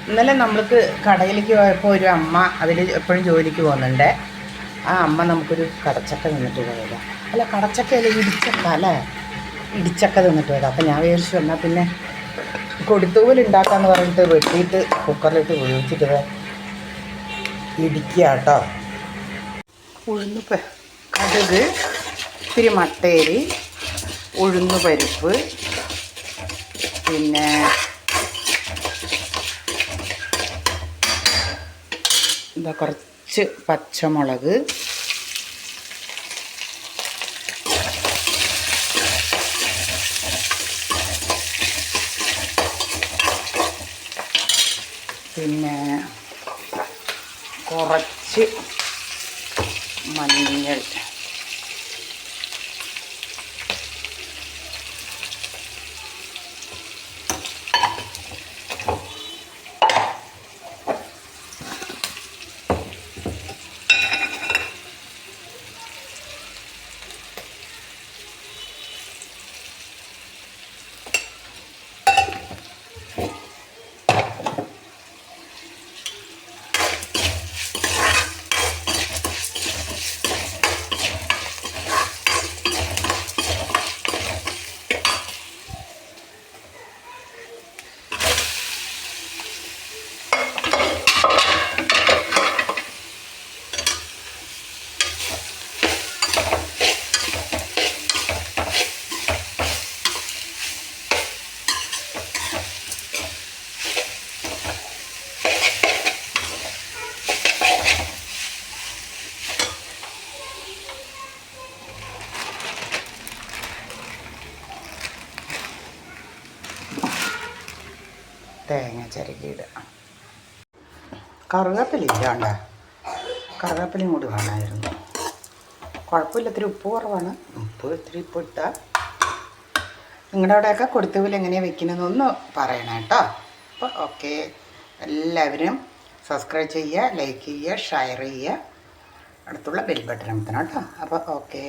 ഇന്നലെ നമ്മൾക്ക് കടയിലേക്ക് പോയപ്പോൾ ഒരു അമ്മ അതിൽ എപ്പോഴും ജോലിക്ക് പോകുന്നുണ്ട്. ആ അമ്മ നമുക്കൊരു കടച്ചക്ക തിന്നിട്ട് പോയതാ. അല്ല, കടച്ചക്കയല്ല, ഇടിച്ചക്ക അല്ലേ, ഇടിച്ചക്ക തിന്നിട്ട് പോയതാ. അപ്പം ഞാൻ വിചാരിച്ചു എന്നാൽ പിന്നെ കൊടുത്തൂവൽ ഉണ്ടാക്കാമെന്ന് പറഞ്ഞിട്ട് വെട്ടിയിട്ട് കുക്കറിലിട്ട് ഉപയോഗിച്ചിട്ട് ഇടിക്കുക കേട്ടോ. ഉഴുന്ന് കടുക്, ഇത്തിരി മട്ടേരി, ഉഴുന്ന് പരിപ്പ്, പിന്നെ എന്താ കുറച്ച് പച്ചമുളക്, പിന്നെ കുറച്ച് മഞ്ഞൾ, തേങ്ങ ചിരകിയിടുക. കറുവേപ്പില ഇല്ലാണ്ട, കറുവേപ്പിലയും കൂടി വേണമായിരുന്നു. കുഴപ്പമില്ല, ഇത്തിരി ഉപ്പ് കുറവാണ്. ഇത്തിരി ഉപ്പ് ഇട്ടാൽ. നിങ്ങളുടെ അവിടെയൊക്കെ കൊടുത്തൂവൽ എങ്ങനെയാണ് വെക്കുന്നതെന്നൊന്ന് പറയണം കേട്ടോ. അപ്പോൾ ഓക്കെ, എല്ലാവരും സബ്സ്ക്രൈബ് ചെയ്യുക, ലൈക്ക് ചെയ്യുക, ഷെയർ ചെയ്യുക, അടുത്തുള്ള ബെൽ ബട്ടൺ അമർത്തണം കേട്ടോ. അപ്പോൾ ഓക്കേ.